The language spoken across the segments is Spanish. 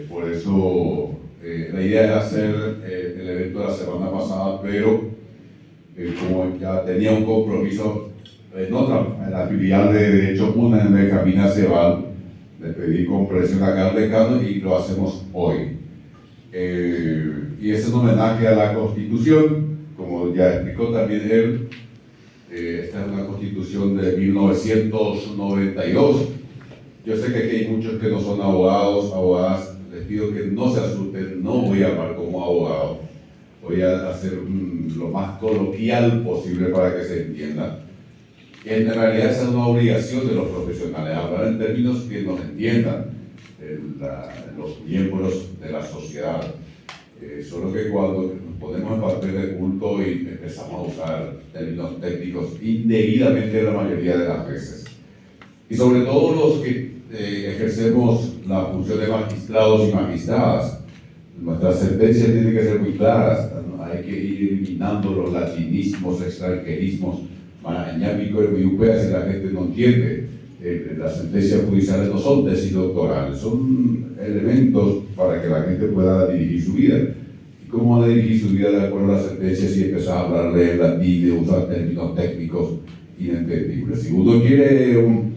Por eso la idea era hacer el evento de la semana pasada, pero como ya tenía un compromiso en la filial de Derecho Una en Benjamín Aceval, le pedí comprensión acá al decano y lo hacemos hoy. Y es un homenaje a la Constitución, como ya explicó también él. Esta es una Constitución de 1992. Yo sé que aquí hay muchos que no son abogados, abogadas. Les pido que no se asusten, no voy a hablar como abogado. Voy a hacer lo más coloquial posible para que se entienda. En realidad esa es una obligación de los profesionales, hablar en términos que nos entiendan los miembros de la sociedad. Solo que cuando nos ponemos en papel de culto y empezamos a usar términos técnicos indebidamente la mayoría de las veces. Y sobre todo los que ejercemos la función de magistrados y magistradas, nuestras sentencias tienen que ser muy claras, ¿no? Hay que ir eliminando los latinismos, extranjerismos, marañápico y miupeas, si la gente no entiende. Las sentencias judiciales no son tesis doctorales, son elementos para que la gente pueda dirigir su vida. ¿Y cómo van a dirigir su vida de acuerdo a las sentencias si empezar a hablarle en latín y usar términos técnicos inentendibles? Si uno quiere un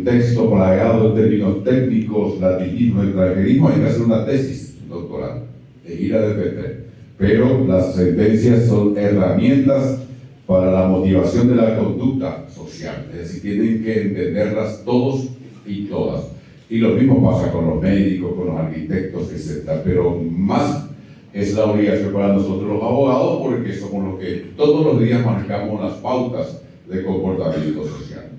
texto plagado de términos técnicos, latinismo, extranjerismo, hay que hacer una tesis doctoral e ir a defender. Pero las sentencias son herramientas para la motivación de la conducta social, es decir, tienen que entenderlas todos y todas. Y lo mismo pasa con los médicos, con los arquitectos, etc. Pero más es la obligación para nosotros los abogados, porque somos los que todos los días marcamos las pautas de comportamiento social.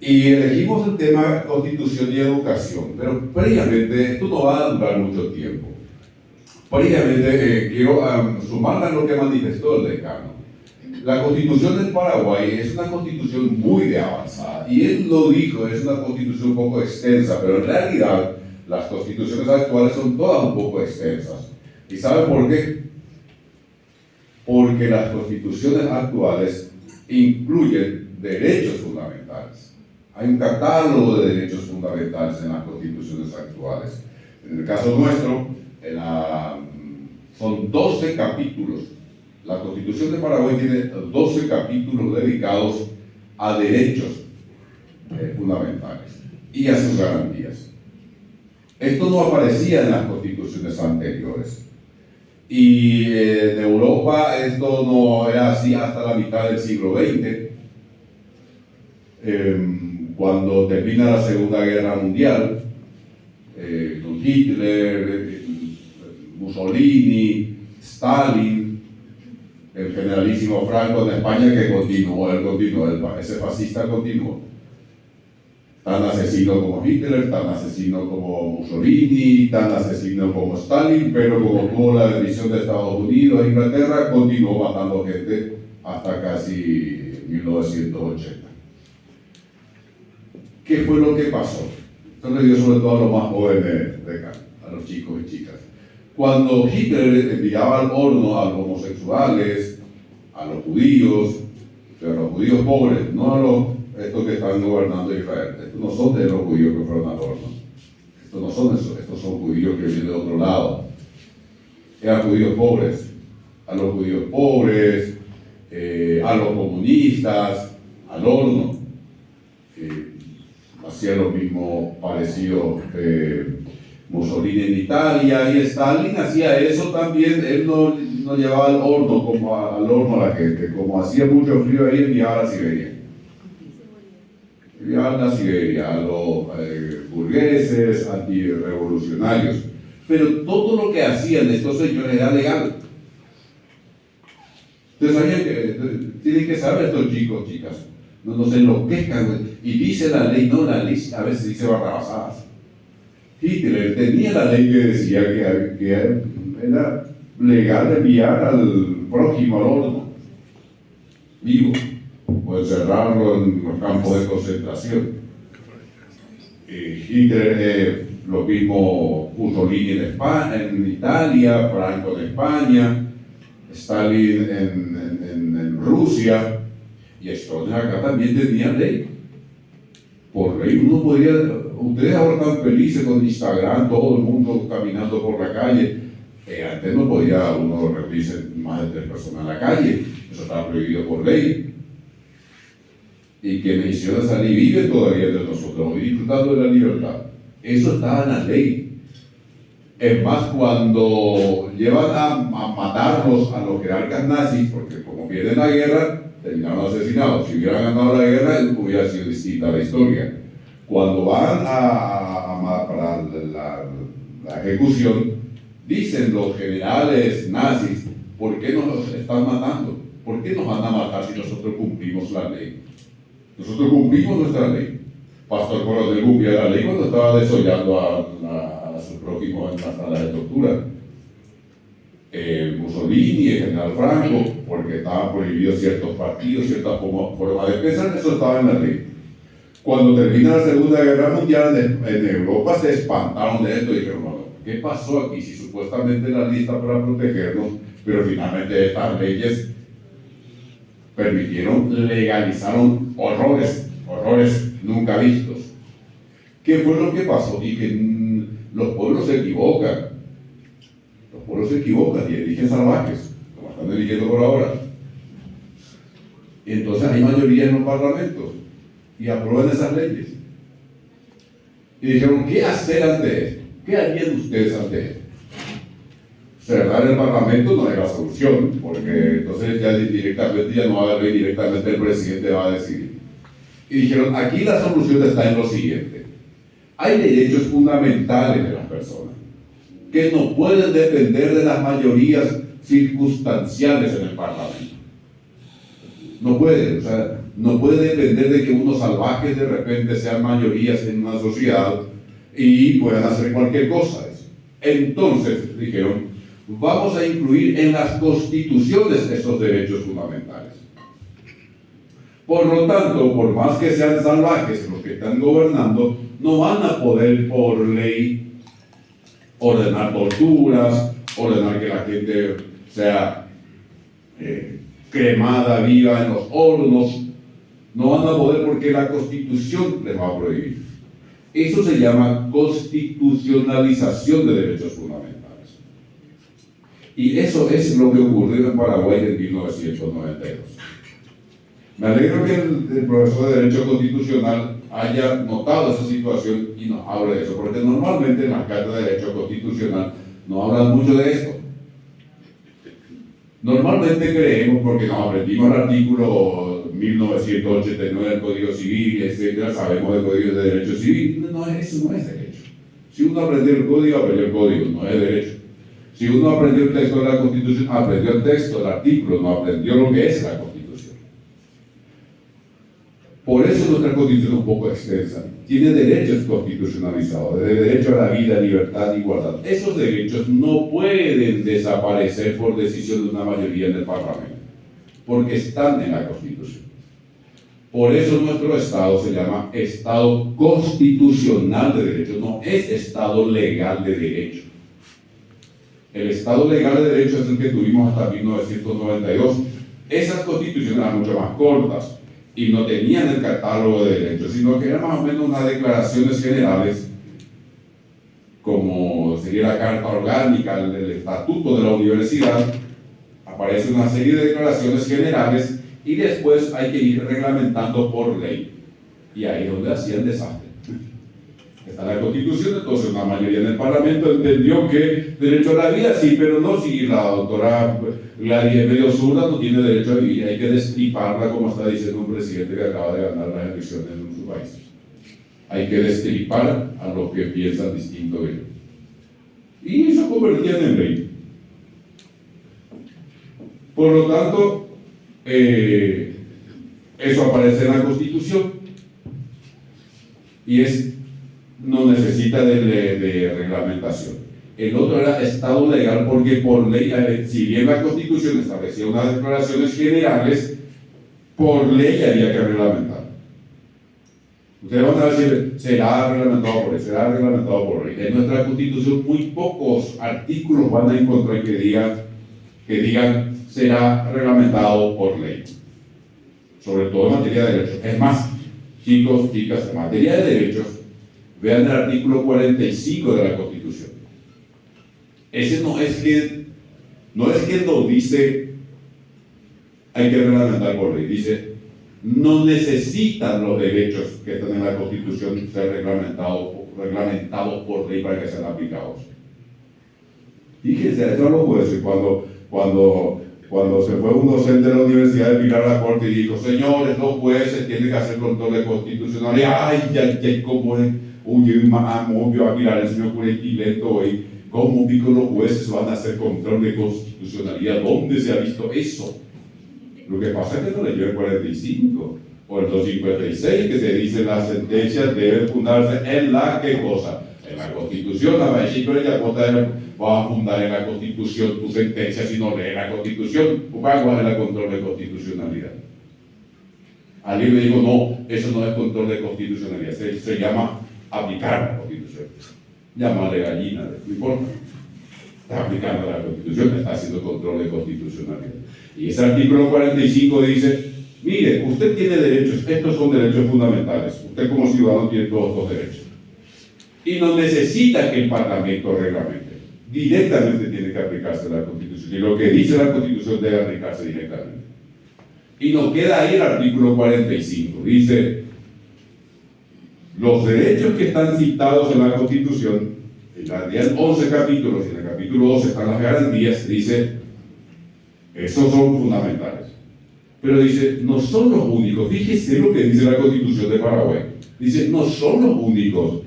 Y elegimos el tema Constitución y Educación, pero previamente, esto no va a durar mucho tiempo. Previamente quiero sumarme a lo que manifestó el decano. La Constitución del Paraguay es una constitución muy de avanzada, y él lo dijo, es una constitución un poco extensa, pero en realidad las constituciones actuales son todas un poco extensas. ¿Y saben por qué? Porque las constituciones actuales incluyen derechos fundamentales. Hay un catálogo de derechos fundamentales en las constituciones actuales. En el caso nuestro, son 12 capítulos. La Constitución de Paraguay tiene 12 capítulos dedicados a derechos fundamentales y a sus garantías. Esto no aparecía en las constituciones anteriores. Y en Europa esto no era así hasta la mitad del siglo XX, cuando termina la Segunda Guerra Mundial, con Hitler, Mussolini, Stalin, el generalísimo Franco en España, que continuó, ese fascista continuó. Tan asesino como Hitler, tan asesino como Mussolini, tan asesino como Stalin, pero como tuvo la bendición de Estados Unidos e Inglaterra, continuó matando gente hasta casi 1980. ¿Qué fue lo que pasó? Esto le dio sobre todo a los más jóvenes de acá, a los chicos y chicas. Cuando Hitler enviaba al horno a los homosexuales, a los judíos, pero a los judíos pobres, no a estos que están gobernando Israel. Estos no son de los judíos que fueron al horno. Estos no son eso, estos son judíos que vienen de otro lado. Eran judíos pobres. A los judíos pobres, a los comunistas, al horno. Hacía lo mismo parecido Mussolini en Italia, y Stalin hacía eso también. Él no llevaba al horno a la gente, como hacía mucho frío ahí, enviaba a la Siberia. Enviaba a la Siberia, a los burgueses, antirrevolucionarios. Pero todo lo que hacían estos señores era legal. Entonces tienen que saber estos chicos, chicas, no se enloquezcan, y dice la ley, no, la ley a veces dice barrabasadas. Hitler tenía la ley que decía que era legal enviar al prójimo al horno vivo o encerrarlo en los campos de concentración. Hitler, lo mismo Mussolini en España, en Italia, Franco en España, Stalin en Rusia, y Stroessner acá también tenía ley. Por ley uno podía Ustedes ahora están felices con Instagram, todo el mundo caminando por la calle. Antes no podía uno reunirse más de 3 personas en la calle, eso estaba prohibido por ley. Y quienes hicieron esa ley viven todavía entre nosotros, hoy disfrutando de la libertad. Eso estaba en la ley. Es más, cuando llevan a matarlos a los jerarcas nazis, porque como pierden la guerra, terminaron asesinados. Si hubieran ganado la guerra, hubiera sido distinta la historia. Cuando van para la ejecución, dicen los generales nazis: ¿por qué nos están matando? ¿Por qué nos van a matar si nosotros cumplimos la ley? Nosotros cumplimos nuestra ley. Pastor Coronel cumplía la ley cuando estaba desollando a sus prójimos en las salas de tortura. Mussolini, el general Franco, porque estaban prohibidos ciertos partidos, ciertas formas de pensar, eso estaba en la ley. Cuando termina la Segunda Guerra Mundial, en Europa se espantaron de esto y dijeron: bueno, ¿qué pasó aquí? Si supuestamente la ley está para protegernos, pero finalmente estas leyes legalizaron horrores nunca vistos. ¿Qué fue lo que pasó? Y que los pueblos se equivocan. Los pueblos se equivocan y eligen salvajes, como están eligiendo por ahora. Y entonces hay mayoría en los parlamentos y aprueban esas leyes. Y dijeron: ¿qué hacer ante esto? ¿Qué harían ustedes ante esto? Cerrar el parlamento no es la solución, porque entonces ya directamente ya no va a haber ley, directamente el presidente va a decidir. Y dijeron: aquí la solución está en lo siguiente: hay derechos fundamentales de las personas que no pueden depender de las mayorías circunstanciales en el parlamento. No puede, o sea, no puede depender de que unos salvajes de repente sean mayorías en una sociedad y puedan hacer cualquier cosa. Entonces dijeron: vamos a incluir en las constituciones esos derechos fundamentales. Por lo tanto, por más que sean salvajes los que están gobernando, no van a poder por ley ordenar torturas, ordenar que la gente sea cremada viva en los hornos. No van a poder porque la Constitución les va a prohibir. Eso se llama constitucionalización de derechos fundamentales. Y eso es lo que ocurrió en Paraguay en 1992. Me alegro que el profesor de Derecho Constitucional haya notado esa situación y nos hable de eso, porque normalmente en las cátedras de Derecho Constitucional no hablan mucho de esto. Normalmente creemos, porque nos aprendimos el artículo 1989 del Código Civil, etcétera, sabemos del Código de Derecho Civil. No, eso no es derecho. Si uno aprendió el código, no es derecho. Si uno aprendió el texto de la Constitución, aprendió el texto, el artículo, no aprendió lo que es la Constitución. Por eso nuestra Constitución es un poco extensa. Tiene derechos constitucionalizados, de derecho a la vida, libertad y igualdad. Esos derechos no pueden desaparecer por decisión de una mayoría en el Parlamento, porque están en la Constitución. Por eso nuestro Estado se llama Estado constitucional de derecho, no es Estado legal de derecho. El Estado legal de derecho es el que tuvimos hasta 1992. Esas constituciones eran mucho más cortas y no tenían el catálogo de derechos, sino que eran más o menos unas declaraciones generales, como sería la Carta Orgánica, el Estatuto de la Universidad. Aparece una serie de declaraciones generales y después hay que ir reglamentando por ley. Y ahí es donde hacían desastre. Está la Constitución, entonces una mayoría en el Parlamento entendió que derecho a la vida sí, pero no si la doctora Gladys es medio zurda, no tiene derecho a vivir, hay que destriparla, como está diciendo un presidente que acaba de ganar las elecciones en su país. Hay que destripar a los que piensan distinto de él. Y eso convertían en ley. Por lo tanto, eso aparece en la Constitución y no necesita de reglamentación. El otro era Estado legal porque por ley, si bien la Constitución establecía unas declaraciones generales, por ley había que reglamentar. Ustedes van a decir: será reglamentado por ley, será reglamentado por ley. En nuestra Constitución muy pocos artículos van a encontrar que digan será reglamentado por ley, sobre todo en materia de derechos. Es más, chicos, chicas, en materia de derechos, Vean el artículo 45 de la Constitución. Ese no es que no dice hay que reglamentar por ley, dice no necesitan los derechos que están en la Constitución ser reglamentados por ley para que sean aplicados. Fíjense, eso a los jueces, cuando se fue un docente de la Universidad de Pilar a la Corte y dijo, señores, los jueces tienen que hacer control de constitucionalidad. Ay, ¿cómo es? Uy, obvio, a Pilar el señor Curetilento hoy. ¿Cómo pico los jueces van a hacer control de constitucionalidad? ¿Dónde se ha visto eso? Lo que pasa es que no leyó el 45 o el 256, que se dice las sentencias deben fundarse en la ¿qué cosa? En la Constitución. La México ya va a fundar en la Constitución tu sentencia si no lee la Constitución. ¿Cuál es el control de constitucionalidad? Alguien me dijo, no, eso no es control de constitucionalidad, se llama aplicar la Constitución. Llámale gallina, no importa. Está aplicando la Constitución, está haciendo control de constitucionalidad. Y ese artículo 45 dice, mire, usted tiene derechos, estos son derechos fundamentales. Usted como ciudadano tiene todos estos derechos. Y no necesita que el Parlamento reglamente. Directamente tiene que aplicarse la Constitución. Y lo que dice la Constitución debe aplicarse directamente. Y nos queda ahí el artículo 45. Dice, los derechos que están citados en la Constitución, en 11 capítulos, y en el capítulo 12 están las garantías, dice, esos son fundamentales. Pero dice, no son los únicos. Fíjese lo que dice la Constitución de Paraguay. Dice, no son los únicos.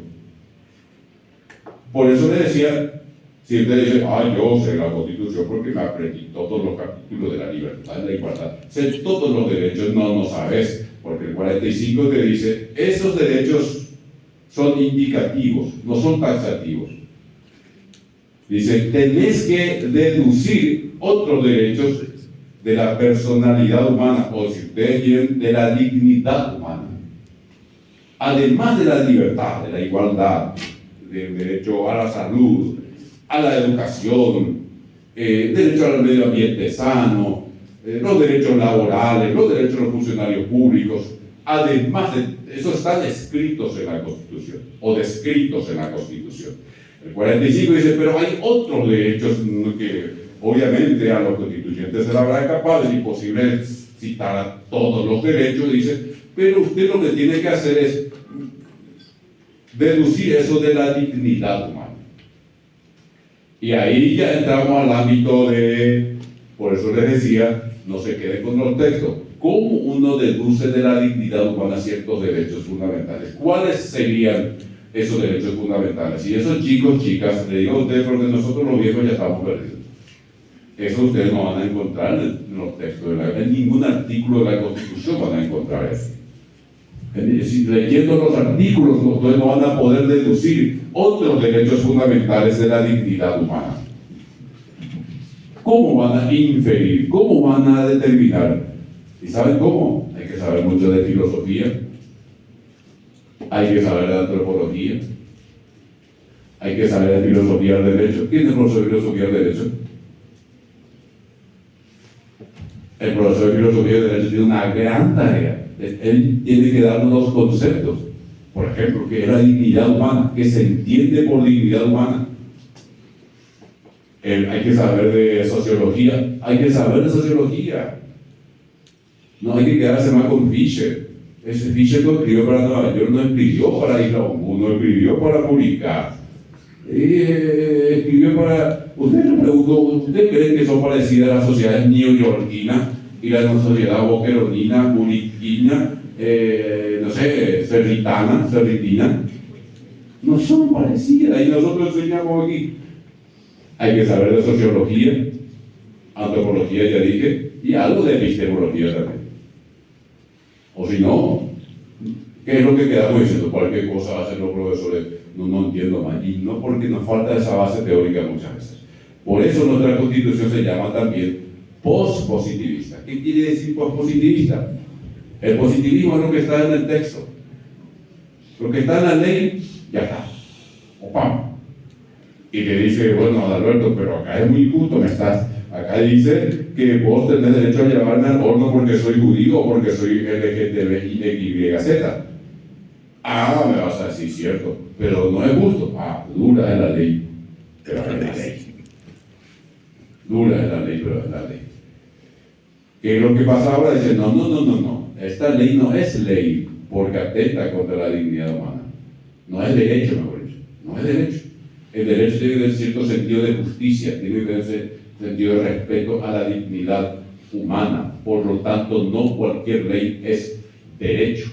Por eso le decía, si usted dice, yo sé la Constitución porque me aprendí todos los capítulos de la libertad, de la igualdad, sé todos los derechos, no sabes, porque el 45 te dice, esos derechos son indicativos, no son taxativos. Dice, tenés que deducir otros derechos de la personalidad humana, o si ustedes quieren, de la dignidad humana. Además de la libertad, de la igualdad, del derecho a la salud, a la educación, derecho al medio ambiente sano, los derechos laborales, los derechos de los funcionarios públicos, además de eso están escritos en la Constitución, o descritos en la Constitución. El 45 dice, pero hay otros derechos que obviamente a los constituyentes se les habrá escapado, es imposible citar a todos los derechos, dice, pero usted lo que tiene que hacer es deducir eso de la dignidad humana. Y ahí ya entramos al ámbito de, por eso les decía, no se queden con los textos. ¿Cómo uno deduce de la dignidad humana ciertos derechos fundamentales? ¿Cuáles serían esos derechos fundamentales? Y esos chicos, chicas, le digo a ustedes porque nosotros los viejos ya estamos perdidos. Eso ustedes no van a encontrar en los textos, en ningún artículo de la Constitución van a encontrar eso. Leyendo los artículos, ustedes no van a poder deducir otros derechos fundamentales de la dignidad humana. ¿Cómo van a inferir? ¿Cómo van a determinar? ¿Y saben cómo? Hay que saber mucho de filosofía, hay que saber de antropología, hay que saber de filosofía del derecho. ¿Quién es el profesor de filosofía del derecho? El profesor de filosofía del derecho tiene una gran tarea. Él tiene que darnos los conceptos, por ejemplo, que es la dignidad humana, que se entiende por dignidad humana. Hay que saber de sociología, no hay que quedarse más con Fischer. Ese Fischer no escribió para Nueva York, no escribió para Isla Ombú, no escribió para publicar, escribió para... Usted le preguntó, ¿usted cree que son parecidas a las sociedades neoyorquinas y la sociedad boqueronina, buriquina, no sé, cerritina? No son parecidas, y nosotros enseñamos aquí. Hay que saber de sociología, antropología, ya dije, y algo de epistemología también. O si no, ¿qué es lo que quedamos diciendo? Cualquier cosa hacen los profesores, no entiendo más. Y no porque nos falta esa base teórica muchas veces. Por eso nuestra Constitución se llama también pospositivista. ¿Qué quiere decir pospositivista? El positivismo es lo que está en el texto. Lo que está en la ley, ya está. ¡Opam! Y le dice, bueno, Alberto, pero acá es muy injusto, acá dice que vos tenés derecho a llevarme al horno porque soy judío o porque soy LGTBIXYZ. Ah, me vas a decir, cierto, pero no es justo. Ah, dura es la ley, pero es la ley. Dura es la ley, pero es la ley. ¿Qué es lo que pasa ahora? Dice, no. Esta ley no es ley porque atenta contra la dignidad humana. No es derecho, mejor dicho. No es derecho. El derecho tiene que tener cierto sentido de justicia, tiene que tener sentido de respeto a la dignidad humana. Por lo tanto, no cualquier ley es derecho.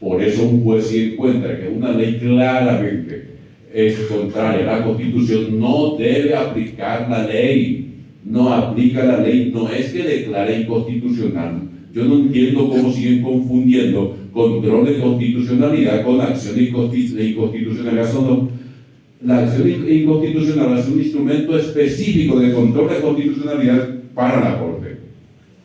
Por eso un juez, si encuentra que una ley claramente es contraria a la Constitución, no debe aplicar la ley. No aplica la ley, no es que declare inconstitucional. Yo no entiendo cómo siguen confundiendo control de constitucionalidad con acción de inconstitucionalidad. La acción inconstitucional es un instrumento específico de control de constitucionalidad para la Corte.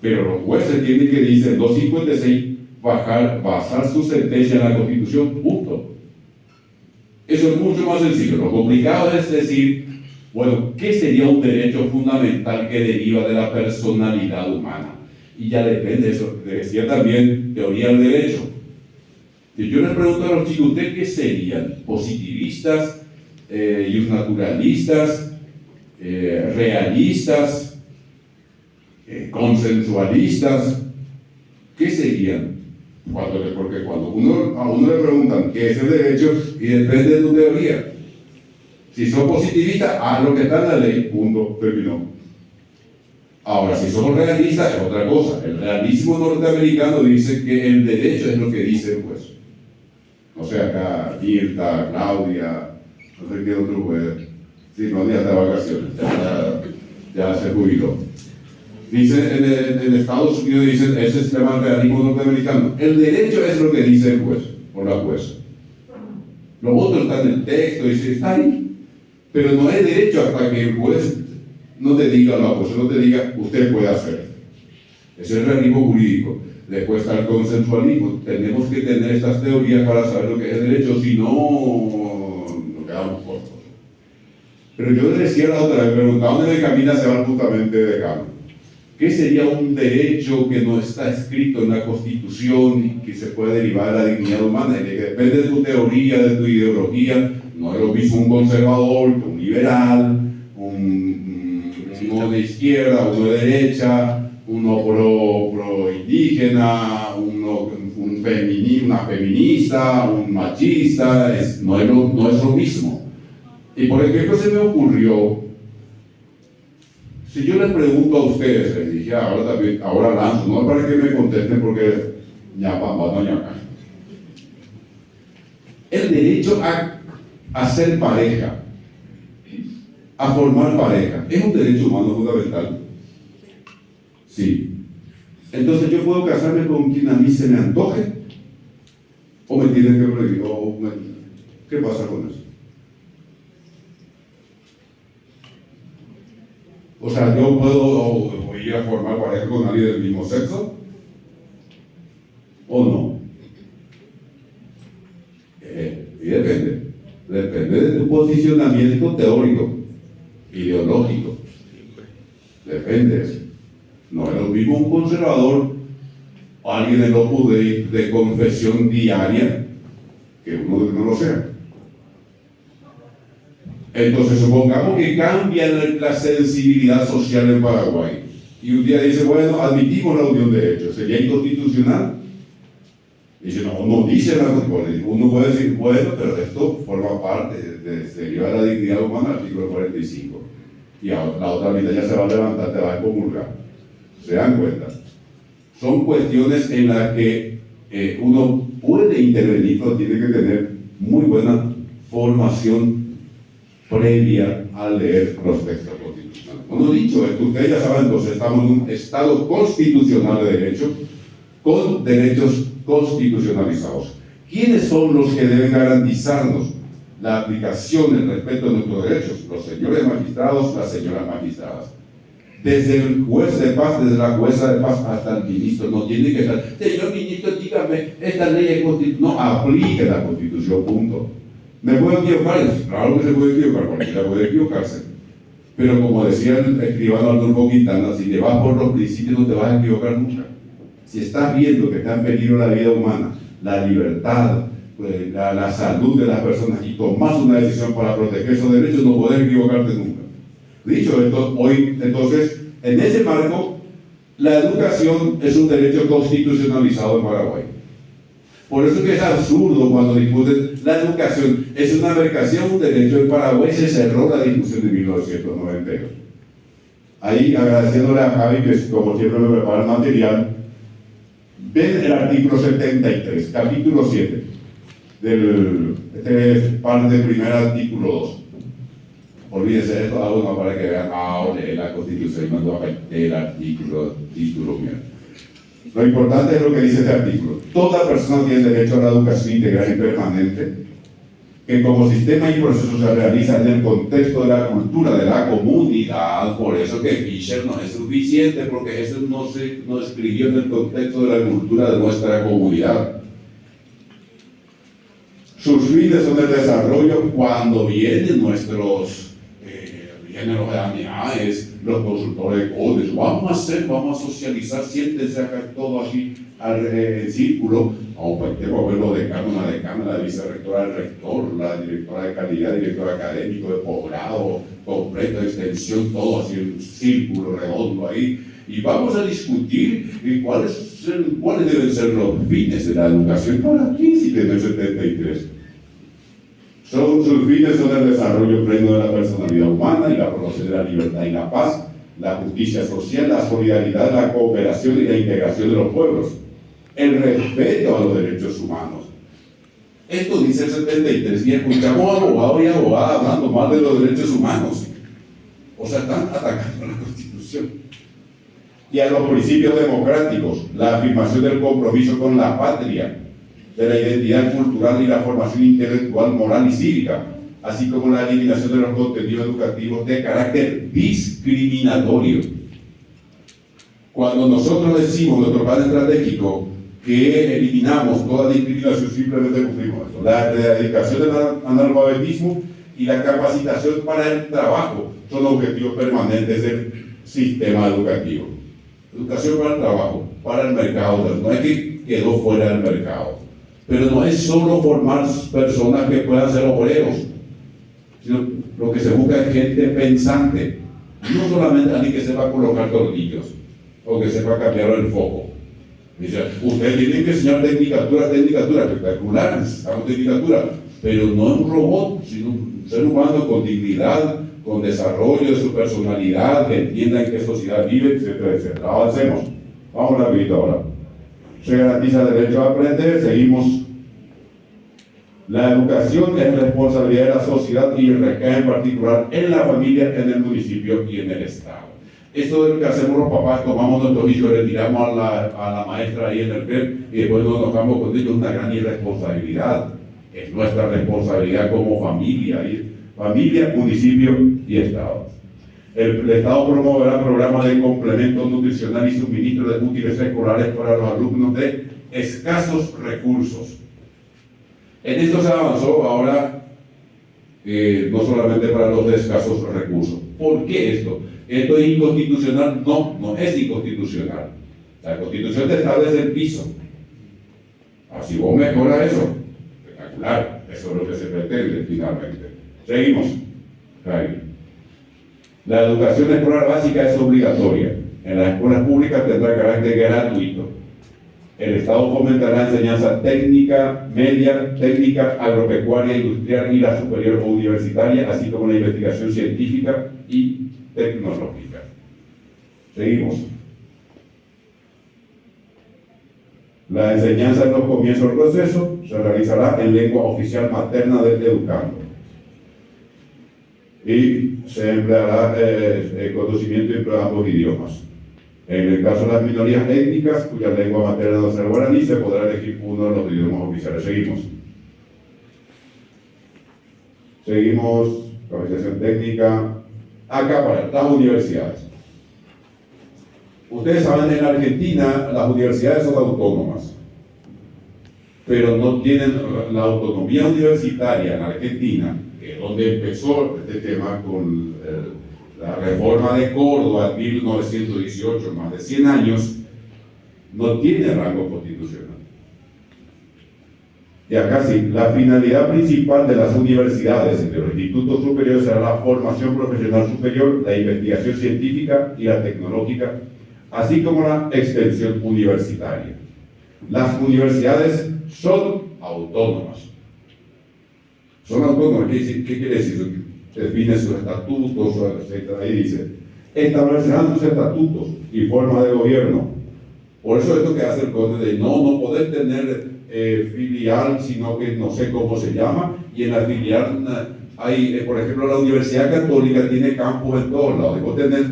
Pero los jueces tienen que, dice el 256, basar su sentencia en la Constitución, punto. Eso es mucho más sencillo. Lo complicado es decir, bueno, ¿qué sería un derecho fundamental que deriva de la personalidad humana? Y ya depende de eso. Decía también teoría del derecho. Y yo les pregunto a los chicos, ¿ustedes qué serían? ¿Positivistas? ¿Naturalistas? ¿Realistas? ¿Consensualistas? ¿Qué serían? Porque cuando a uno le preguntan qué es el derecho, y depende de tu teoría. Si sos positivista, lo que está en la ley, punto, terminó. Ahora, si somos realistas, es otra cosa. El realismo norteamericano dice que el derecho es lo que dice el juez. No sé, acá, Mirta, Claudia, no sé qué otro juez. Sí, no, ya está de vacaciones, ya se jubiló. Dice, en Estados Unidos dicen, ese se llama realismo norteamericano. El derecho es lo que dice el juez, o la jueza. Lo otro está en el texto, dice, está ahí. Pero no hay derecho hasta que el juez no te diga, no te diga, usted puede hacer. Ese es el realismo jurídico. Después está el consensualismo. Tenemos que tener estas teorías para saber lo que es derecho, si no, nos quedamos cortos. Pero yo le decía la otra vez, preguntaba dónde me camina se va justamente de campo. ¿Qué sería un derecho que no está escrito en la Constitución y que se puede derivar de la dignidad humana? Y que depende de tu teoría, de tu ideología. No es lo mismo un conservador que un liberal, uno de izquierda, uno de derecha, uno pro indígena, una feminista, un machista. No es lo mismo. Y por ejemplo se me ocurrió, si yo les pregunto a ustedes, les dije ahora lanzo, no para que me contesten porque ya vamos a el derecho a ser pareja, a formar pareja, ¿es un derecho humano fundamental? Sí. Entonces yo puedo casarme con quien a mí se me antoje, o me tienen que prohibir, ¿qué pasa con eso? O sea, yo puedo ir a formar pareja con alguien del mismo sexo, o no. Y depende de tu posicionamiento teórico, ideológico. Depende de eso. No es lo mismo un conservador o alguien del Opus Dei de confesión diaria que uno que no lo sea. Entonces supongamos que cambia la sensibilidad social en Paraguay y un día dice, bueno, admitimos la unión de hechos, ¿sería inconstitucional? Dice, no dice la Constitución. Uno puede decir, bueno, pero esto forma parte de llevar la dignidad humana, artículo 45. Y la otra mitad ya se va a levantar, te va a comulgar. ¿Se dan cuenta? Son cuestiones en las que uno puede intervenir, pero tiene que tener muy buena formación previa al leer los textos constitucionales. Bueno, dicho esto, ustedes ya saben, entonces estamos en un Estado constitucional de derecho con derechos constitucionalizados. ¿Quiénes son los que deben garantizarnos la aplicación, el respeto de nuestros derechos? Los señores magistrados, las señoras magistradas. Desde el juez de paz, desde la jueza de paz hasta el ministro, no tiene que estar, señor ministro, dígame, esta ley es constitucional. No, aplique la Constitución, punto. ¿Me puedo equivocar? Claro que se puede equivocar, cualquiera puede equivocarse. Pero como decía el escribano Arnulfo Quintana, si te vas por los principios no te vas a equivocar nunca. Si estás viendo que está en peligro la vida humana, la libertad, la salud de las personas y tomas una decisión para proteger esos derechos, no podés equivocarte nunca. Dicho esto, hoy, entonces, en ese marco, la educación es un derecho constitucionalizado en Paraguay. Por eso que es absurdo cuando discuten la educación. Es una mercancía, un derecho. En Paraguay se cerró la discusión de 1992. Ahí, agradeciéndole a Javi, que como siempre me prepara el material, ven el artículo 73, capítulo 7, este es parte del primer artículo 2. Olvídense de esto, hago para que vean, lee la Constitución y no el artículo, título mío. Lo importante es lo que dice este artículo. Toda persona tiene derecho a la educación integral y permanente, que como sistema y proceso se realiza en el contexto de la cultura de la comunidad. Por eso que Fisher no es suficiente, porque eso no escribió en el contexto de la cultura de nuestra comunidad. Sus fines son el desarrollo cuando vienen los AMIAES, los consultores de códigos. Vamos a socializar, siéntense acá todo así en círculo. Vamos a ver los decanos, la decana, la vicerrectora, el rector, la directora de calidad, director académico de posgrado, completo de extensión, todo así en círculo redondo ahí. Y vamos a discutir cuáles deben ser los fines de la educación para el príncipe del 73. Sus fines son el desarrollo pleno de la personalidad humana y la promoción de la libertad y la paz, la justicia social, la solidaridad, la cooperación y la integración de los pueblos, el respeto a los derechos humanos. Esto dice el 73 y escuchamos abogados y abogadas hablando mal de los derechos humanos. O sea, están atacando la Constitución. Y a los principios democráticos, la afirmación del compromiso con la patria, de la identidad cultural y la formación intelectual, moral y cívica, así como la eliminación de los contenidos educativos de carácter discriminatorio. Cuando nosotros decimos nuestro plan estratégico que eliminamos toda discriminación, simplemente cumplimos esto. La erradicación del analfabetismo y la capacitación para el trabajo son objetivos permanentes del sistema educativo. Educación para el trabajo, para el mercado, no es que quedó fuera del mercado. Pero no es solo formar personas que puedan ser obreros, sino lo que se busca es gente pensante, no solamente alguien que sepa colocar tornillos o que sepa cambiar el foco. Dice, usted tiene que enseñar tecnicatura, espectacular, necesitamos tecnicatura, pero no es un robot, sino un ser humano con dignidad, con desarrollo de su personalidad, que entienda en qué sociedad vive, etcétera, etcétera. Avancemos, vamos rapidito ahora. Se garantiza el derecho a aprender, seguimos. La educación es responsabilidad de la sociedad y recae en particular en la familia, en el municipio y en el Estado. Esto es lo que hacemos los papás, tomamos nuestros hijos, retiramos a la maestra ahí en el PEP y después nos enojamos con ellos, es una gran irresponsabilidad. Es nuestra responsabilidad como familia, municipio y Estado. El Estado promoverá programas de complemento nutricional y suministro de útiles escolares para los alumnos de escasos recursos. En esto se avanzó ahora, no solamente para los de escasos recursos. ¿Por qué esto? ¿Esto es inconstitucional? No es inconstitucional. La Constitución te establece el piso. Así vos mejoras eso. Espectacular. Eso es lo que se pretende finalmente. Seguimos. La educación escolar básica es obligatoria. En las escuelas públicas tendrá carácter gratuito. El Estado fomentará enseñanza técnica, media, técnica, agropecuaria, industrial y la superior o universitaria, así como la investigación científica y tecnológica. Seguimos. La enseñanza en los comienzos del proceso se realizará en lengua oficial materna del educando. Y se empleará conocimiento entre ambos idiomas. En el caso de las minorías étnicas, cuya lengua materna no sea el guaraní, se podrá elegir uno de los idiomas oficiales. Seguimos, capacitación técnica. Acá para las universidades. Ustedes saben, en Argentina las universidades son autónomas, pero no tienen la autonomía universitaria en Argentina, que es donde empezó este tema con la reforma de Córdoba en 1918, más de 100 años, no tiene rango constitucional. Y acá sí, la finalidad principal de las universidades y de los institutos superiores será la formación profesional superior, la investigación científica y la tecnológica, así como la extensión universitaria. Las universidades son autónomas. Son autónomas, ¿qué quiere decir? Define sus estatutos, etc. Ahí dice, establecerán sus estatutos y forma de gobierno. Por eso esto que hace el CONE de no podés tener filial, sino que no sé cómo se llama, y en la filial hay, por ejemplo, la Universidad Católica tiene campus en todos lados, y vos tenés,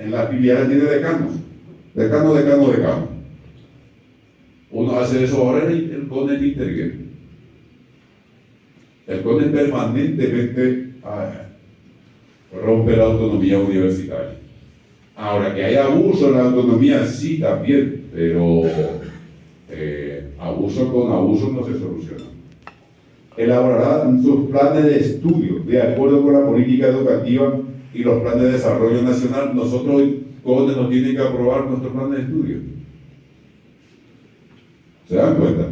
en la filial tiene decanos. Uno hace eso ahora en el CONE interviene. El CONE permanentemente rompe la autonomía universitaria. Ahora, que hay abuso en la autonomía, sí también, pero abuso con abuso no se soluciona. Elaborará sus planes de estudio de acuerdo con la política educativa y los planes de desarrollo nacional. Nosotros, CONE, nos tienen que aprobar nuestro plan de estudio. ¿Se dan cuenta?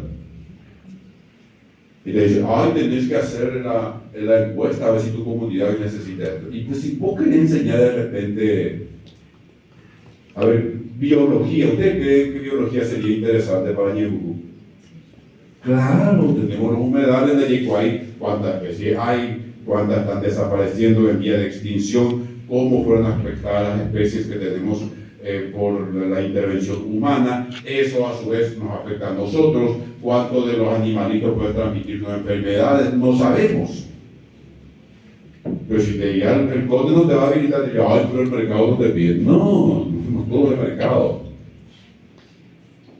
Y le dicen, tenés que hacer la encuesta a ver si tu comunidad necesita esto. Y pues si vos querés enseñar de repente, a ver, biología, ¿usted cree que biología sería interesante para Ñebucú? Claro, tenemos los humedales de Yecuay, cuántas especies hay, cuántas están desapareciendo en vía de extinción, cómo fueron afectadas las especies que tenemos por la intervención humana. Eso a su vez nos afecta a nosotros. ¿Cuántos de los animalitos pueden transmitirnos enfermedades? No sabemos. Pero si te digan, el CONE no te va a habilitar, te diga, pero el mercado no te pide. No todo el mercado.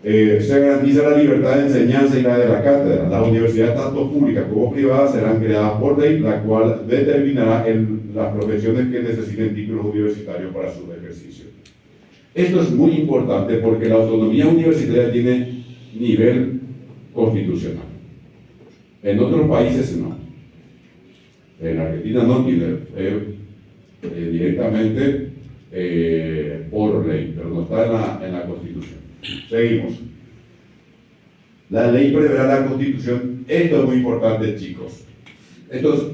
Se garantiza la libertad de enseñanza y la de la cátedra. Las universidades, tanto públicas como privadas, serán creadas por ley, la cual determinará las profesiones que necesiten títulos universitarios para su ejercicio. Esto es muy importante porque la autonomía universitaria tiene nivel constitucional. En otros países no. En Argentina no tiene directamente por ley, pero no está en la Constitución. Seguimos. La ley preverá la Constitución. Esto es muy importante, chicos.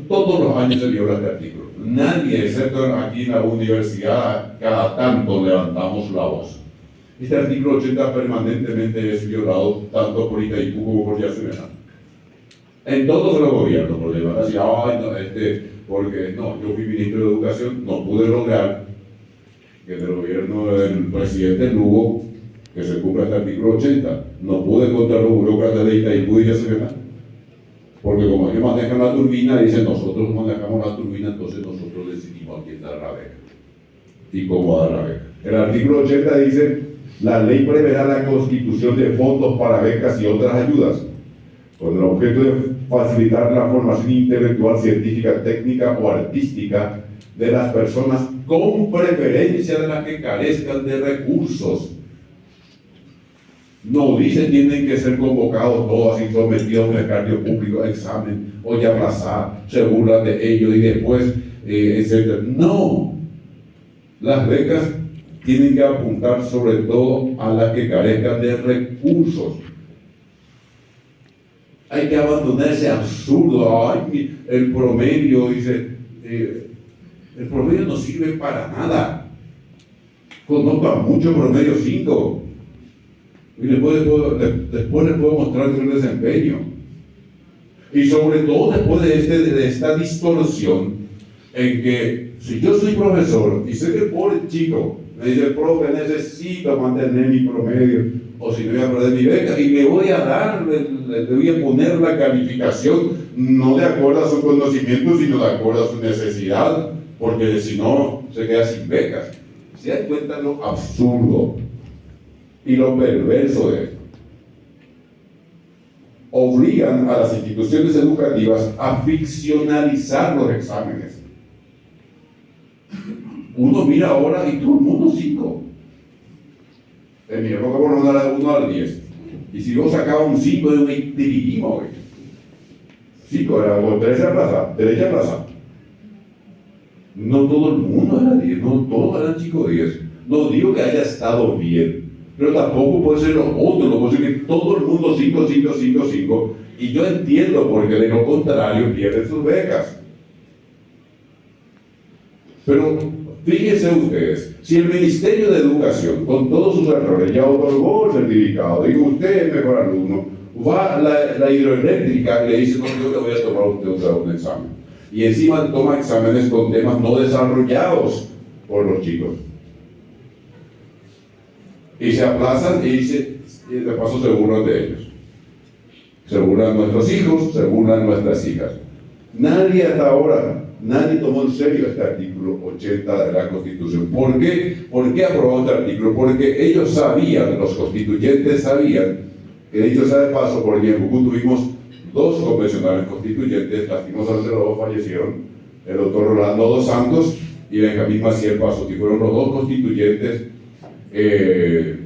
Todos los años se viola este artículo. Nadie, excepto aquí en la universidad, cada tanto levantamos la voz. Este artículo 80 permanentemente es violado tanto por Itaipú como por Yasuena. En todos los gobiernos, porque van a decir, porque no, yo fui ministro de Educación, no pude lograr que en el gobierno del presidente Lugo que se cumpla este artículo 80. No pude contra los burócratas de Itaipú y Yasuena. Porque como ellos manejan la turbina, dicen nosotros manejamos la turbina, entonces nosotros decidimos a quién dar la beca y cómo dar la beca. El artículo 80 dice, la ley preverá la constitución de fondos para becas y otras ayudas, con el objeto de facilitar la formación intelectual, científica, técnica o artística de las personas con preferencia de las que carezcan de recursos. No dice tienen que ser convocados todos y sometidos a un escarnio público, examen, o ya abrazar, se burlan de ellos y después, etc. No, las becas tienen que apuntar sobre todo a las que carezcan de recursos. Hay que abandonar ese absurdo. El promedio, dice, el promedio no sirve para nada. Conozco a muchos promedio 5. Y después les puedo mostrar el desempeño. Y sobre todo después de esta distorsión en que si yo soy profesor y sé que el pobre chico me dice, profe, necesito mantener mi promedio o si no voy a perder mi beca y le voy a poner la calificación no de acuerdo a su conocimiento sino de acuerdo a su necesidad, porque si no se queda sin becas. ¿Se dan cuenta lo absurdo y lo perverso de esto? Obligan a las instituciones educativas a ficcionalizar los exámenes. Uno mira ahora y todo el mundo 5. En mi época por una de 1 al 10. Y si yo sacaba un 5 de un dirigimos, 5 era o 13 a plaza, derecha a plaza. No todo el mundo era 10, no todos eran chicos 10. No digo que haya estado bien, pero tampoco puede ser lo otro, no puede ser que todo el mundo 5, 5, 5, 5, Y yo entiendo porque de lo contrario pierden sus becas. Pero fíjense ustedes, si el Ministerio de Educación, con todos sus errores, ya otorgó el certificado, digo, usted es mejor alumno, va a la hidroeléctrica y le dice, no, yo le voy a tomar a usted otra vez un examen. Y encima toma exámenes con temas no desarrollados por los chicos. Y se aplazan y de paso se burlan de ellos. Se burlan nuestros hijos, se burlan nuestras hijas. Nadie hasta ahora, nadie tomó en serio este artículo 80 de la Constitución. ¿Por qué? ¿Por qué aprobó este artículo? Porque ellos sabían, los constituyentes sabían, que dicho sea de paso, por ejemplo, tuvimos dos convencionales constituyentes, lastimosamente los dos fallecieron, el doctor Rolando dos Santos y Benjamín Maciel Paso, que fueron los dos constituyentes en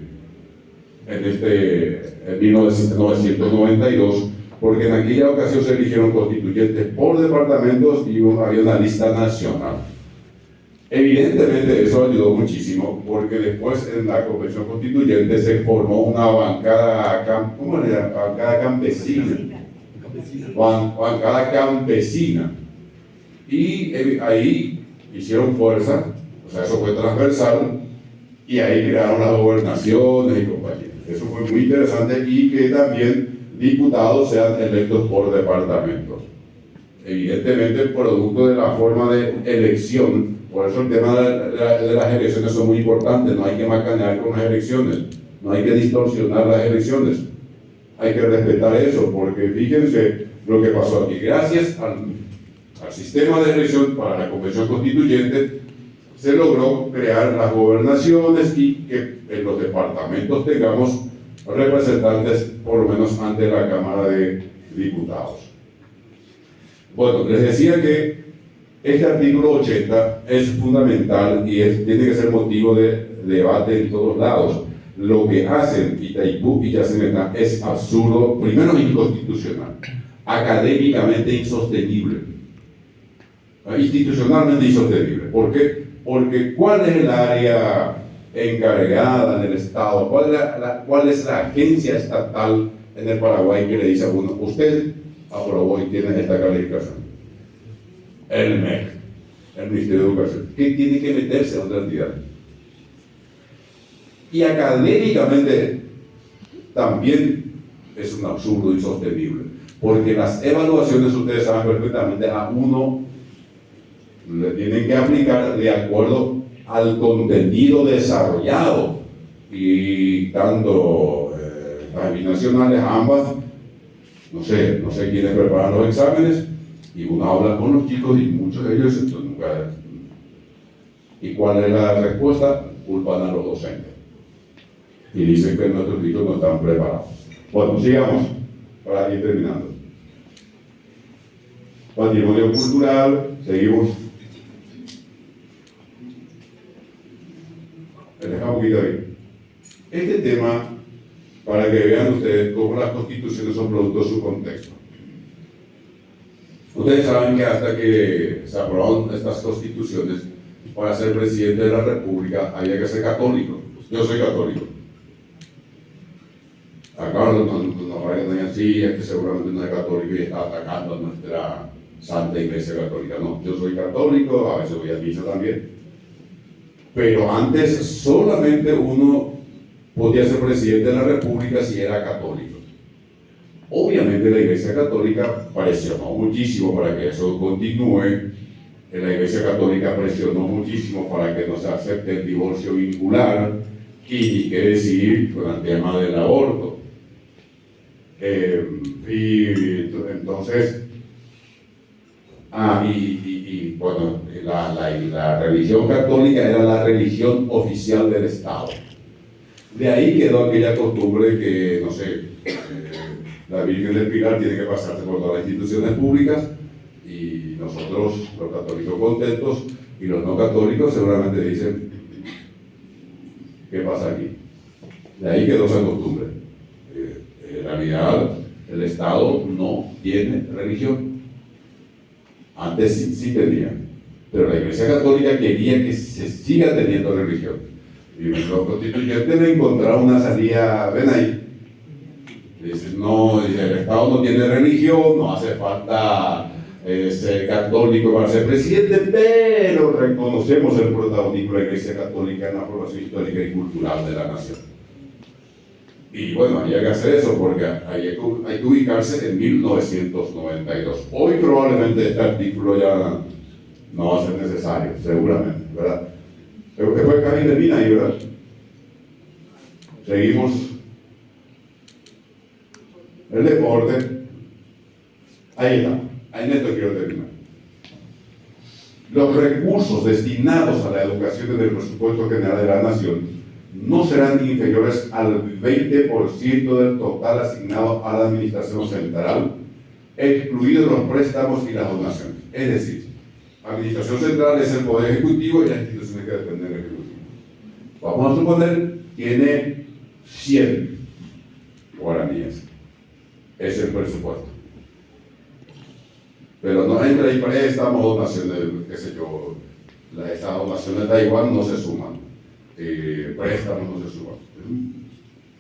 1992, porque en aquella ocasión se eligieron constituyentes por departamentos y había una lista nacional. Evidentemente eso ayudó muchísimo, porque después en la convención constituyente se formó una bancada, ¿cómo le llaman? Bancada campesina. Bancada campesina. Y ahí hicieron fuerza, o sea, eso fue transversal, y ahí crearon las gobernaciones y compañía. Eso fue muy interesante, y que también diputados sean electos por departamentos. Evidentemente, producto de la forma de elección, por eso el tema de las elecciones son muy importantes, no hay que macanear con las elecciones, no hay que distorsionar las elecciones, hay que respetar eso, porque fíjense lo que pasó aquí. Gracias al sistema de elección para la Convención Constituyente, se logró crear las gobernaciones y que en los departamentos tengamos representantes, por lo menos ante la Cámara de Diputados. Bueno, les decía que este artículo 80 es fundamental y tiene que ser motivo de debate en todos lados. Lo que hacen Itaipú y Yacyretá es absurdo, primero inconstitucional, académicamente insostenible, institucionalmente insostenible. ¿Por qué? Porque ¿cuál es el área encargada en el Estado? ¿Cuál es la agencia estatal en el Paraguay que le dice a uno, usted aprobó y tiene esta calificación? El MEC, el Ministerio de Educación. ¿Qué tiene que meterse en otra entidad? Y académicamente también es un absurdo insostenible, porque las evaluaciones, ustedes saben perfectamente, a uno le tienen que aplicar de acuerdo al contenido desarrollado, y tanto las binacionales, ambas, no sé quiénes preparan los exámenes, y uno habla con los chicos y muchos de ellos nunca. ¿Y cuál es la respuesta? Culpan a los docentes y dicen que nuestros chicos no están preparados. Bueno, sigamos para ir terminando. Patrimonio cultural, seguimos. Les dejo un poquito ahí. Este tema, para que vean ustedes cómo las constituciones son producto de su contexto. Ustedes saben que hasta que se aprobaron estas constituciones, para ser presidente de la República había que ser católico. Yo soy católico. Acá no vayan así, es que seguramente no es católico y está atacando a nuestra Santa Iglesia Católica. No, yo soy católico, a veces voy a misa también. Pero antes solamente uno podía ser presidente de la República si era católico. Obviamente la Iglesia Católica presionó muchísimo para que eso continúe. La Iglesia Católica presionó muchísimo para que no se acepte el divorcio vincular, y ni qué decir con el tema del aborto. Y entonces, bueno, la religión católica era la religión oficial del Estado. De ahí quedó aquella costumbre que, no sé, la Virgen del Pilar tiene que pasarse por todas las instituciones públicas, y nosotros, los católicos, contentos, y los no católicos seguramente dicen, ¿qué pasa aquí? De ahí quedó esa costumbre. En realidad, el Estado no tiene religión. Antes sí tenía, pero la Iglesia Católica quería que se siga teniendo religión. Y los constituyentes le encontraron una salida, ven ahí, Dice, no, dice, el Estado no tiene religión, no hace falta ser católico para ser presidente, pero reconocemos el protagonismo de la Iglesia Católica en la formación histórica y cultural de la nación. Y bueno, había que hacer eso porque hay que ubicarse en 1992. Hoy probablemente este artículo ya no va a ser necesario, seguramente, ¿verdad? Después Cari termina ahí, ¿verdad? Seguimos. El deporte. Ahí está. Ahí en esto quiero terminar. Los recursos destinados a la educación en el presupuesto general de la nación no serán inferiores al 20% del total asignado a la administración central, excluidos los préstamos y las donaciones. Es decir, la administración central es el poder ejecutivo y las instituciones que dependen del ejecutivo. Vamos a suponer tiene 100 guaraníes. Es el presupuesto. Pero no entra ahí préstamos, donaciones, qué sé yo, esas donaciones de Taiwán no se suman. Préstamos no se suman.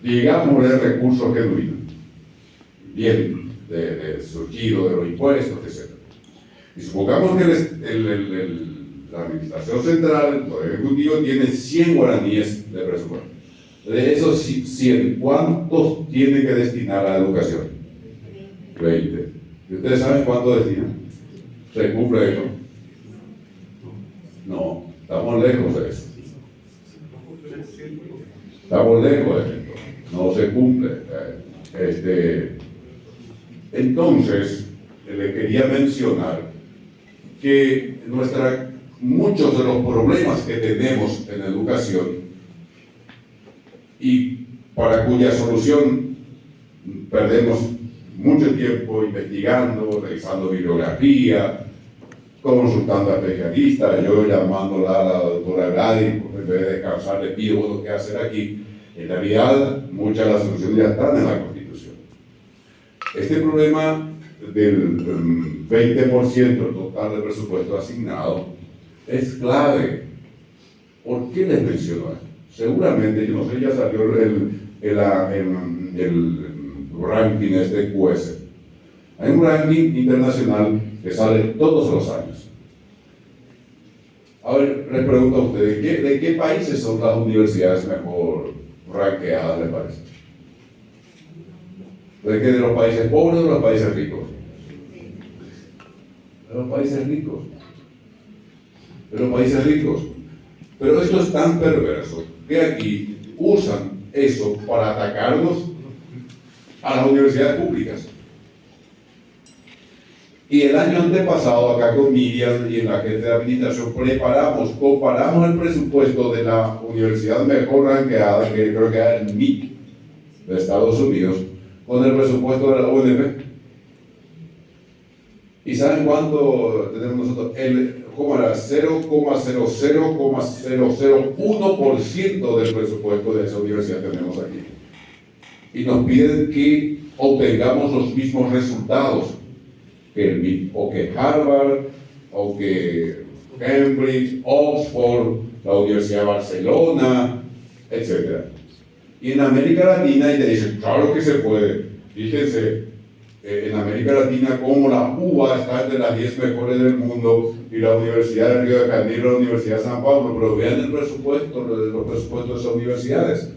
Digámosle recursos genuinos, bien surgido de los impuestos, etc. Y supongamos que la administración central, el poder ejecutivo, tiene 100 guaraníes de presupuesto. De esos 100, ¿cuántos tiene que destinar a la educación? 20. ¿Y ustedes saben cuánto destinan? ¿Se cumple eso? No, estamos lejos de eso. Estamos lejos de esto. No se cumple. Entonces, le quería mencionar que muchos de los problemas que tenemos en educación y para cuya solución perdemos mucho tiempo investigando, revisando bibliografía, consultando a especialistas, yo llamándola a la doctora Gladys, en vez de descansar le pido, bueno, ¿qué hacer aquí? En realidad, muchas de las soluciones ya están en la Constitución. Este problema del 20% total del presupuesto asignado es clave. ¿Por qué les menciono esto? Seguramente, yo no sé, ya salió el ranking de QS. Hay un ranking internacional que sale todos los años. A ver, les pregunto a ustedes, ¿de qué países son las universidades mejor rankeadas, les parece? ¿De los países pobres o de los países ricos? De los países ricos. De los países ricos. Pero esto es tan perverso que aquí usan eso para atacarnos a las universidades públicas. Y el año antepasado, acá con Miriam y en la gente de administración, comparamos el presupuesto de la universidad mejor ranqueada, que creo que era el MIT de Estados Unidos, con el presupuesto de la UNP. ¿Y saben cuánto tenemos nosotros? ¿Cómo era? 0,00001% del presupuesto de esa universidad tenemos aquí. Y nos piden que obtengamos los mismos resultados que el MIT, o que Harvard, o que Cambridge, Oxford, la Universidad de Barcelona, etc. Y en América Latina, y te dicen, claro que se puede. Fíjense, en América Latina, como la UBA está entre las 10 mejores del mundo, y la Universidad de Río de Janeiro, la Universidad de San Pablo, pero vean los presupuestos de esas universidades.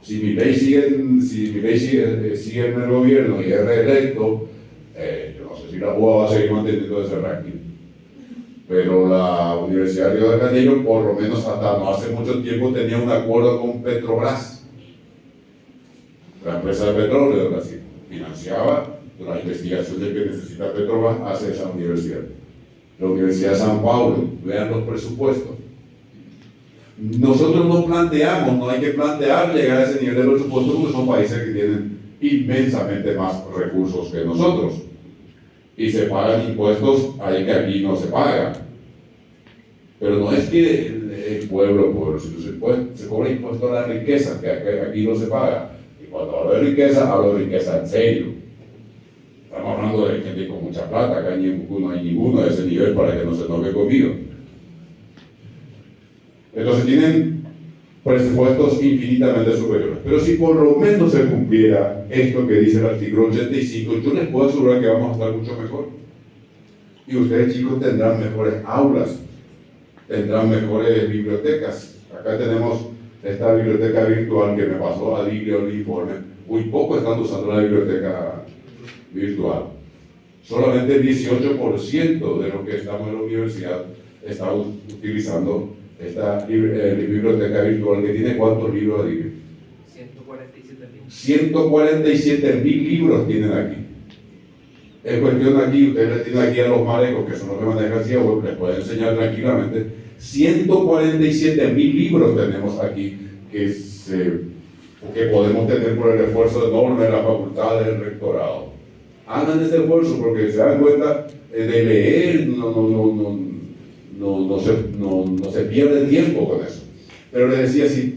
Si Milei sigue en el gobierno y es reelecto, yo no sé si la UBA va a seguir manteniendo ese ranking. Pero la Universidad de Río de Janeiro, por lo menos hasta no hace mucho tiempo, tenía un acuerdo con Petrobras, la empresa de petróleo de Brasil. Financiaba la investigación de que necesita Petrobras hacia esa universidad. La Universidad de San Paulo, vean los presupuestos. Nosotros no hay que plantear llegar a ese nivel de presupuesto porque son países que tienen inmensamente más recursos que nosotros. Y se pagan impuestos ahí que aquí no se pagan. Pero no es que el pueblo, se cobra impuesto a la riqueza, que aquí no se paga. Y cuando hablo de riqueza en serio. Estamos hablando de gente con mucha plata, acá no hay ninguno de ese nivel para que no se enoje conmigo. Entonces tienen presupuestos infinitamente superiores. Pero si por lo menos se cumpliera esto que dice el artículo 85, yo les puedo asegurar que vamos a estar mucho mejor. Y ustedes, chicos, tendrán mejores aulas, tendrán mejores bibliotecas. Acá tenemos esta biblioteca virtual que me pasó a Diglio el informe. Muy poco están usando la biblioteca virtual. Solamente el 18% de los que estamos en la universidad está utilizando esta biblioteca virtual que tiene ¿cuántos libros de Diglio? 147.000 libros tienen aquí. Es cuestión aquí, ustedes le tienen aquí a los malecos, que son los que manejan hacia web, les pueden enseñar tranquilamente. 147.000 libros tenemos aquí que podemos tener por el esfuerzo enorme de la facultad del rectorado. Hagan ese esfuerzo porque se dan cuenta de leer, no se pierde tiempo con eso. Pero les decía, si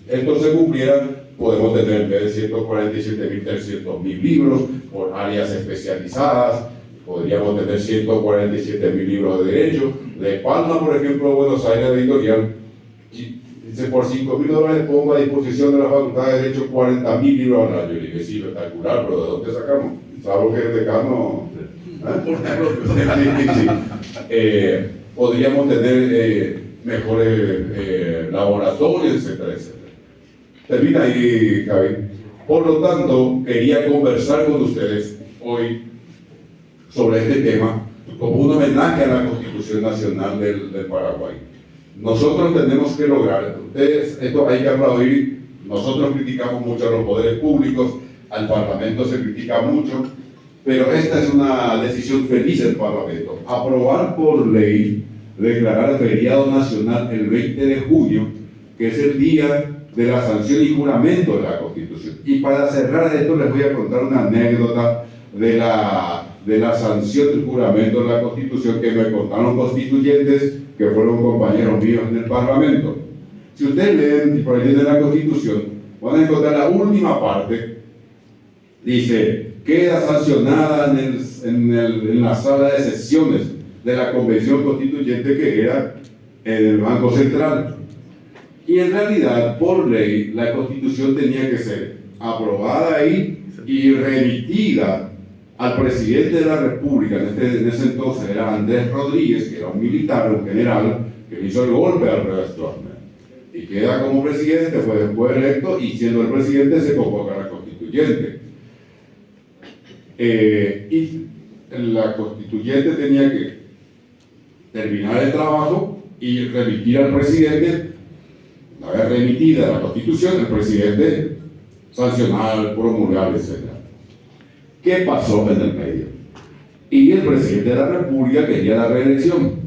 esto se cumpliera, podemos tener en vez de 147.300.000 libros por áreas especializadas, podríamos tener 147.000 libros de derecho. De Palma, por ejemplo, Buenos Aires Editorial, dice, por $5.000 pongo a disposición de la Facultad de Derecho 40.000 libros al año. Y le dije, sí, espectacular, pero ¿de dónde sacamos? ¿Sabes que el decano? Sí. Podríamos tener mejores laboratorios, etcétera, etcétera. Termina ahí, Javi. Por lo tanto, quería conversar con ustedes hoy sobre este tema como un homenaje a la Constitución Nacional del Paraguay. Nosotros tenemos que lograr, ustedes, esto hay que aplaudir, nosotros criticamos mucho a los poderes públicos, al Parlamento se critica mucho, pero esta es una decisión feliz del Parlamento. Aprobar por ley, declarar feriado nacional el 20 de junio, que es el día de la sanción y juramento de la Constitución. Y para cerrar esto les voy a contar una anécdota de la sanción y juramento de la Constitución que me contaron constituyentes que fueron compañeros míos en el Parlamento. Si ustedes leen por ahí de la Constitución, van a encontrar la última parte, dice, queda sancionada en la sala de sesiones de la Convención Constituyente que era en el Banco Central. Y en realidad, por ley, la Constitución tenía que ser aprobada ahí y remitida al presidente de la República. En ese entonces era Andrés Rodríguez, que era un militar, un general, que hizo el golpe al revés Stroessner. Y queda como presidente, fue después electo, y siendo el presidente se convoca a la constituyente. Y la constituyente tenía que terminar el trabajo y remitir al presidente. Una vez remitida la Constitución, el presidente sancionar, promulgar, etc. ¿Qué pasó en el medio? Y el presidente de la República quería la reelección.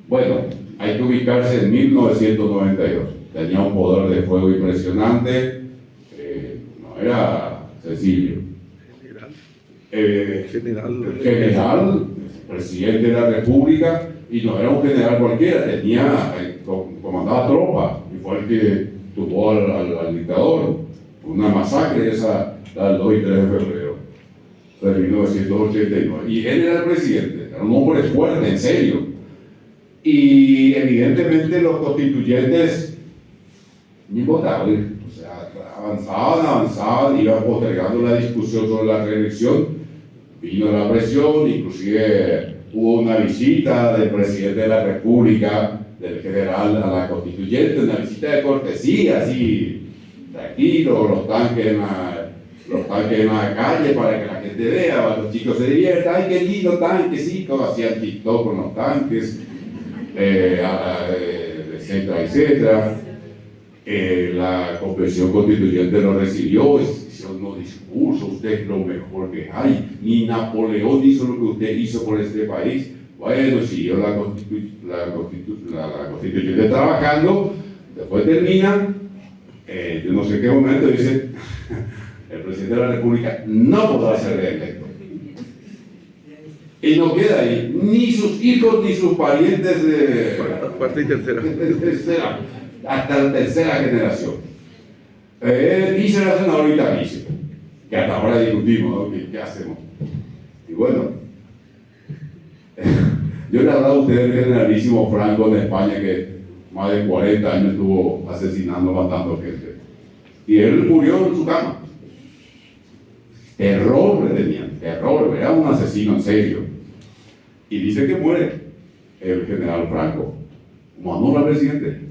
Bueno, hay que ubicarse en 1992. Tenía un poder de fuego impresionante, no era sencillo. General, presidente de la República, y no era un general cualquiera, comandaba tropas, y fue el que tuvo al dictador. Una masacre esa, la del 2 y 3 de febrero de 1989. Y él era el presidente, era un hombre fuerte, en serio. Y evidentemente los constituyentes ni votaban, o sea, avanzaban, iban postergando la discusión sobre la reelección. Vino la presión, inclusive hubo una visita del presidente de la República, del general a la constituyente, una visita de cortesía, así, tranquilo, los tanques en la calle para que la gente vea, los chicos se diviertan, ay, qué lindo tanquecito, hacían TikTok con los tanques, etcétera, etcétera. La convención constituyente lo recibió, hizo unos discursos, usted es lo mejor que hay, ni Napoleón hizo lo que usted hizo por este país. Bueno, siguió la constituyente trabajando, después termina, yo no sé en qué momento dice, el presidente de la República no podrá ser reelecto. Y no queda ahí, ni sus hijos ni sus parientes de cuarta y tercera. Hasta la tercera generación. Dice la senadora Vitalicio, que hasta ahora discutimos, ¿no? ¿Qué hacemos? Y bueno, Yo le he hablado a ustedes del generalísimo Franco en España, que más de 40 años estuvo asesinando, matando gente. Y él murió en su cama. Terror le tenían, terror, era un asesino en serio. Y dice que muere el general Franco, como honor al presidente.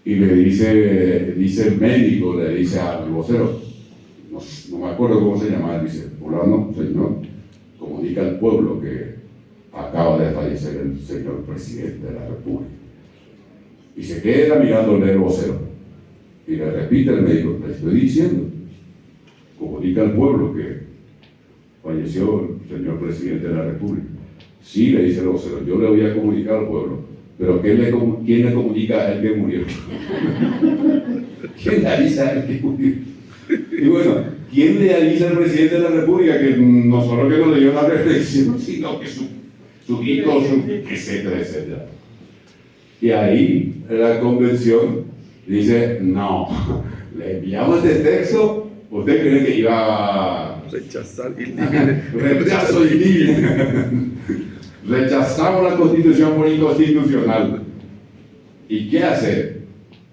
Y le dice el médico, le dice al vocero, no me acuerdo cómo se llama, dice, fulano, señor, comunica al pueblo que acaba de fallecer el señor presidente de la República. Y se queda mirándole el vocero. Y le repite el médico, le estoy diciendo, comunica al pueblo que falleció el señor presidente de la República. Sí, le dice el vocero, yo le voy a comunicar al pueblo, pero ¿quién le comunica a él que murió? ¿Quién le avisa a él que murió? Y bueno, ¿quién le avisa al presidente de la República que no solo que no le dio la reelección, sino que su hijo, etcétera, etcétera? Y ahí la convención dice, no, le enviamos este texto, ¿usted cree que iba a rechazar rechazo indígena? Rechazamos la Constitución por inconstitucional. ¿Y qué hacer?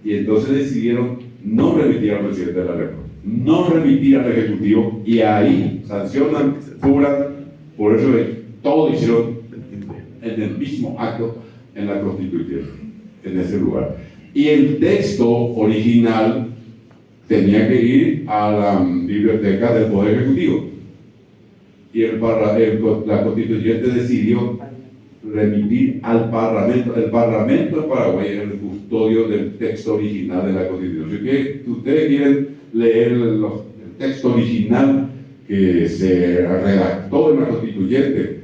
Y entonces decidieron no remitir al presidente de la República, no remitir al Ejecutivo, y ahí sancionan, juran, por eso todo hicieron en el mismo acto en la Constitución, en ese lugar. Y el texto original tenía que ir a la biblioteca del Poder Ejecutivo. Y la Constituyente decidió remitir al Parlamento. El Parlamento de Paraguay es el custodio del texto original de la Constitución. Si ustedes quieren leer el texto original que se redactó en la Constituyente,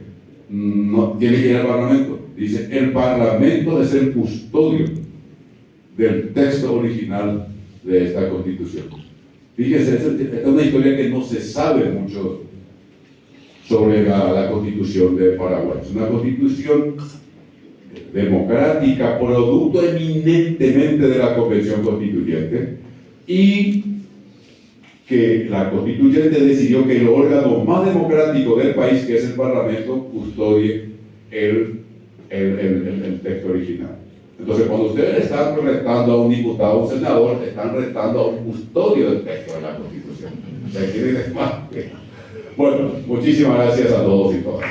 no tiene que ir al Parlamento. Dice, el Parlamento es el custodio del texto original de esta Constitución. Fíjense, es una historia que no se sabe mucho sobre la Constitución de Paraguay. Es una Constitución democrática, producto eminentemente de la Convención Constituyente, y que la Constituyente decidió que el órgano más democrático del país, que es el Parlamento, custodie el texto original. Entonces, cuando ustedes están retando a un diputado, a un senador, están retando a un custodio del texto de la Constitución. O sea, ¿quieren más? Bueno, muchísimas gracias a todos y todas.